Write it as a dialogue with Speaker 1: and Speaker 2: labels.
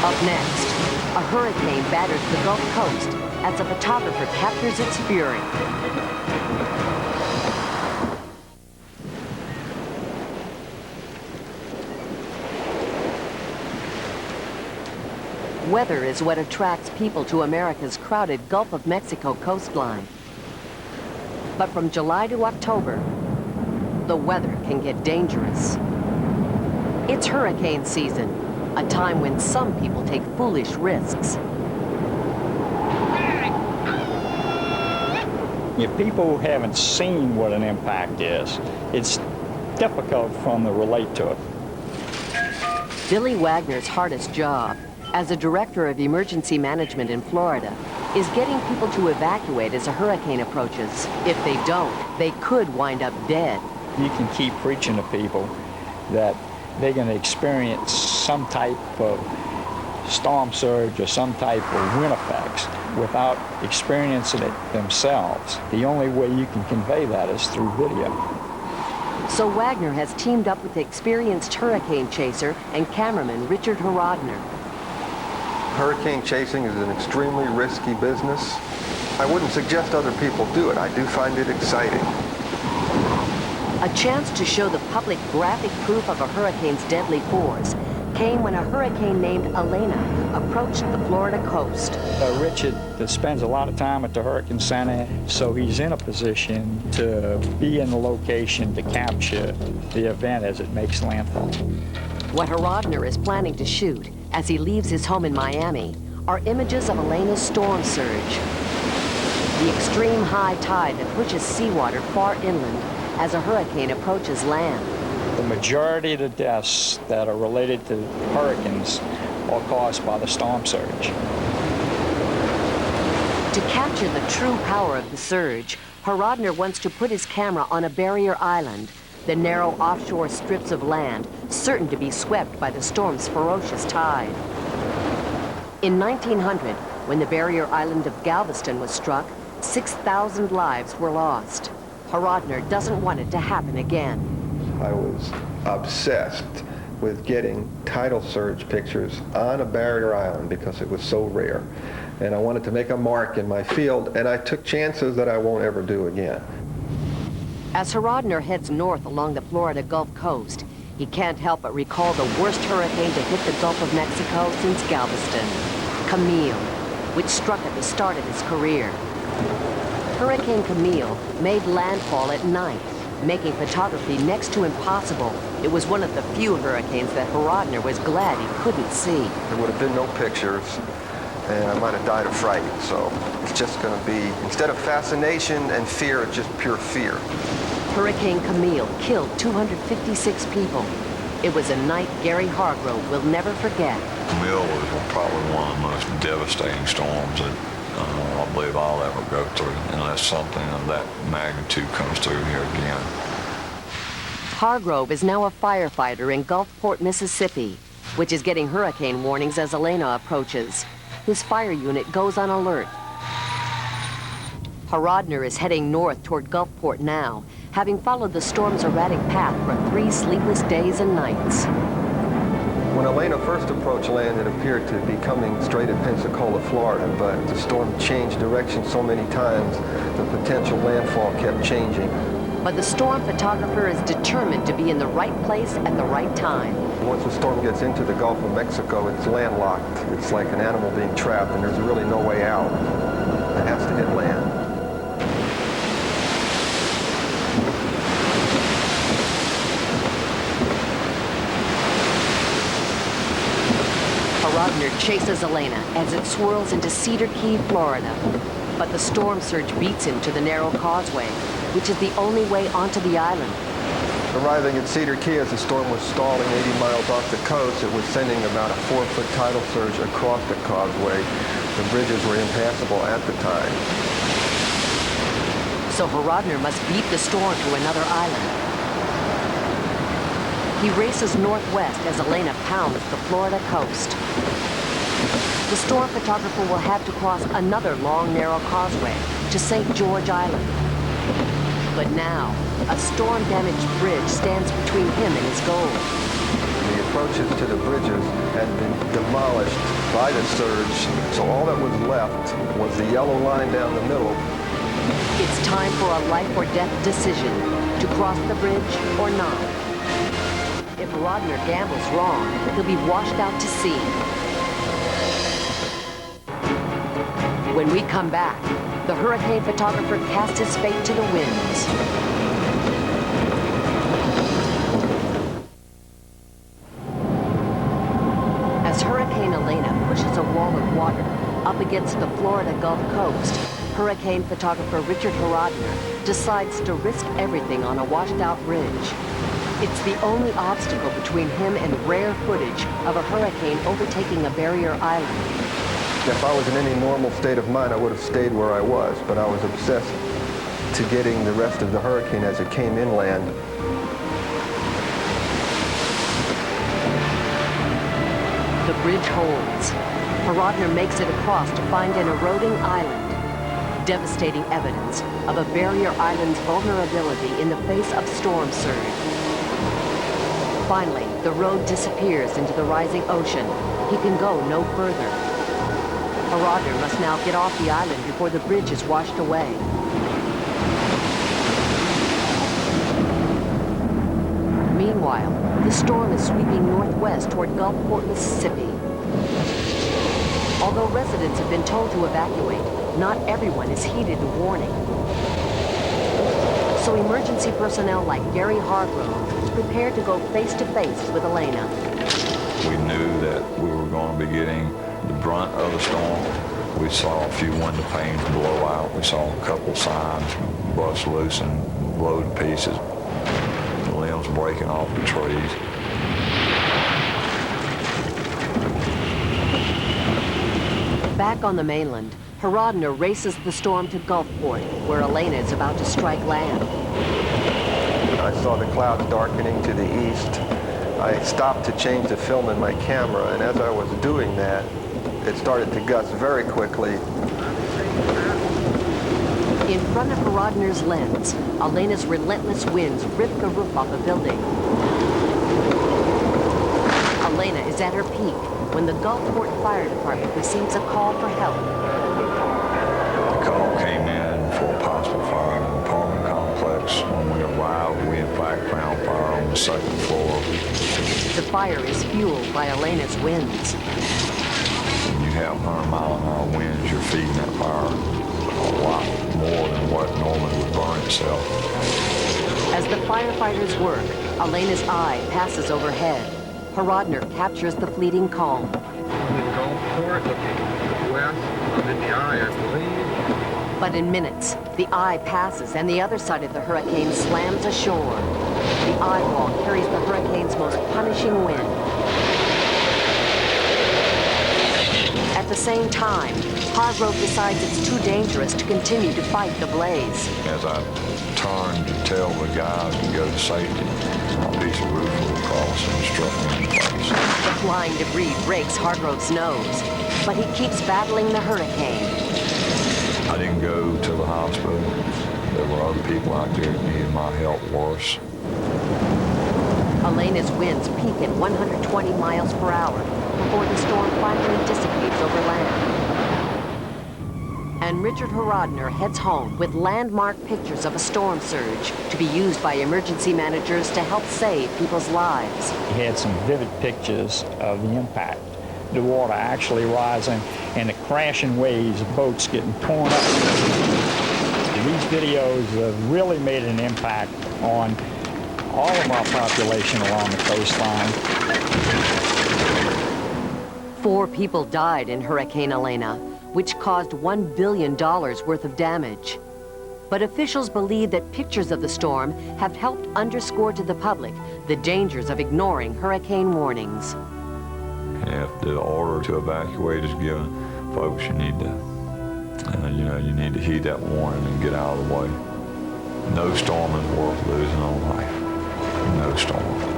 Speaker 1: Up next, a hurricane batters the Gulf Coast as a photographer captures its fury. Weather is what attracts people to America's crowded Gulf of Mexico coastline. But from July to October, the weather can get dangerous. It's hurricane season, a time when some people take foolish risks.
Speaker 2: If people haven't seen what an impact is, it's difficult for them to relate to it.
Speaker 1: Billy Wagner's hardest job as a director of emergency management in Florida is getting people to evacuate as a hurricane approaches. If they don't, they could wind up dead.
Speaker 2: You can keep preaching to people that they're going to experience some type of storm surge or some type of wind effects without experiencing it themselves. The only way you can convey that is through video.
Speaker 1: So Wagner has teamed up with experienced hurricane chaser and cameraman Richard Horodner.
Speaker 3: Hurricane chasing is an extremely risky business. I wouldn't suggest other people do it. I do find it exciting.
Speaker 1: A chance to show the public graphic proof of a hurricane's deadly force came when a hurricane named Elena approached the Florida coast.
Speaker 2: Richard spends a lot of time at the Hurricane Center, so he's in a position to be in the location to capture the event as it makes landfall.
Speaker 1: What Horodner is planning to shoot as he leaves his home in Miami are images of Elena's storm surge. The extreme high tide that pushes seawater far inland as a hurricane approaches land.
Speaker 2: The majority of the deaths that are related to hurricanes are caused by the storm surge.
Speaker 1: To capture the true power of the surge, Horodner wants to put his camera on a barrier island, the narrow offshore strips of land certain to be swept by the storm's ferocious tide. In 1900, when the barrier island of Galveston was struck, 6,000 lives were lost. Horodner doesn't want it to happen again.
Speaker 3: I was obsessed with getting tidal surge pictures on a barrier island because it was so rare. And I wanted to make a mark in my field, and I took chances that I won't ever do again.
Speaker 1: As Horodner heads north along the Florida Gulf Coast, he can't help but recall the worst hurricane to hit the Gulf of Mexico since Galveston, Camille, which struck at the start of his career. Hurricane Camille made landfall at night, making photography next to impossible. It was one of the few hurricanes that Horodner was glad he couldn't see.
Speaker 3: There would have been no pictures, and I might have died of fright. So it's just going to be, instead of fascination and fear, it's just pure fear.
Speaker 1: Hurricane Camille killed 256 people. It was a night Gary Hargrove will never forget.
Speaker 4: Camille was probably one of the most devastating storms that I believe I'll ever go through, unless something of that magnitude comes through here again.
Speaker 1: Hargrove is now a firefighter in Gulfport, Mississippi, which is getting hurricane warnings as Elena approaches. His fire unit goes on alert. Horodner is heading north toward Gulfport now, having followed the storm's erratic path for 3 sleepless days and nights.
Speaker 3: When Elena first approached land, it appeared to be coming straight at Pensacola, Florida, but the storm changed direction so many times, the potential landfall kept changing.
Speaker 1: But the storm photographer is determined to be in the right place at the right time.
Speaker 3: Once the storm gets into the Gulf of Mexico, it's landlocked. It's like an animal being trapped, and there's really no way out. It has to hit land.
Speaker 1: Horodner chases Elena as it swirls into Cedar Key, Florida. But the storm surge beats him to the narrow causeway, which is the only way onto the island.
Speaker 3: Arriving at Cedar Key as the storm was stalling 80 miles off the coast, it was sending about a 4-foot tidal surge across the causeway. The bridges were impassable at the time.
Speaker 1: So Horodner must beat the storm to another island. He races northwest as Elena pounds the Florida coast. The storm photographer will have to cross another long, narrow causeway to St. George Island. But now, a storm-damaged bridge stands between him and his goal.
Speaker 3: The approaches to the bridges had been demolished by the surge, so all that was left was the yellow line down the middle.
Speaker 1: It's time for a life or death decision, to cross the bridge or not. If Rodner gambles wrong, he'll be washed out to sea. When we come back, the hurricane photographer casts his fate to the winds. As Hurricane Elena pushes a wall of water up against the Florida Gulf Coast, hurricane photographer Richard Horodner decides to risk everything on a washed-out bridge. It's the only obstacle between him and rare footage of a hurricane overtaking a barrier island.
Speaker 3: If I was in any normal state of mind, I would have stayed where I was, but I was obsessed to getting the rest of the hurricane as it came inland.
Speaker 1: The bridge holds. Horodner makes it across to find an eroding island. Devastating evidence of a barrier island's vulnerability in the face of storm surge. Finally, the road disappears into the rising ocean. He can go no further. Horodner must now get off the island before the bridge is washed away. Meanwhile, the storm is sweeping northwest toward Gulfport, Mississippi. Although residents have been told to evacuate, not everyone is heeded the warning. So emergency personnel like Gary Hargrove is prepared to go face-to-face with Elena.
Speaker 4: We knew that we were going to be getting the brunt of the storm. We saw a few window panes blow out. We saw a couple signs bust loose and blow to pieces. The limbs breaking off the trees.
Speaker 1: Back on the mainland, Horodner races the storm to Gulfport, where Elena is about to strike land.
Speaker 3: I saw the clouds darkening to the east. I stopped to change the film in my camera, and as I was doing that, it started to gust very quickly.
Speaker 1: In front of Horodner's lens, Elena's relentless winds rip the roof off a building. Elena is at her peak when the Gulfport Fire Department receives a call for help.
Speaker 4: The call came in for a possible fire in an apartment complex. When we arrived, we in fact found fire on the second floor.
Speaker 1: The fire is fueled by Elena's winds.
Speaker 4: When you have 100-mile-an-hour winds, you're feeding that fire a lot more than what normally would burn itself.
Speaker 1: As the firefighters work, Elena's eye passes overhead. Horodner captures the fleeting calm.
Speaker 5: In Gulfport, looking west, I'm in the eye, I believe.
Speaker 1: But in minutes, the eye passes and the other side of the hurricane slams ashore. The eye wall carries the hurricane's most punishing wind. At the same time, Hargrove decides it's too dangerous to continue to fight the blaze.
Speaker 4: As I turned to tell the guys to go to safety, a piece of roof flew across and struck me in the face.
Speaker 1: The flying debris breaks Hargrove's nose, but he keeps battling the hurricane.
Speaker 4: I didn't go to the hospital. There were other people out there that needed my help worse.
Speaker 1: Elena's winds peak at 120 miles per hour before the storm finally dissipates over land. And Richard Horodner heads home with landmark pictures of a storm surge to be used by emergency managers to help save people's lives.
Speaker 2: He had some vivid pictures of the impact. The water actually rising and the crashing waves of boats getting torn up. These videos have really made an impact on all of our population along the coastline.
Speaker 1: 4 people died in Hurricane Elena, which caused $1 billion worth of damage. But officials believe that pictures of the storm have helped underscore to the public the dangers of ignoring hurricane warnings.
Speaker 4: If the order to evacuate is given, folks, you need to heed that warning and get out of the way. No storm is worth losing on life. No storm.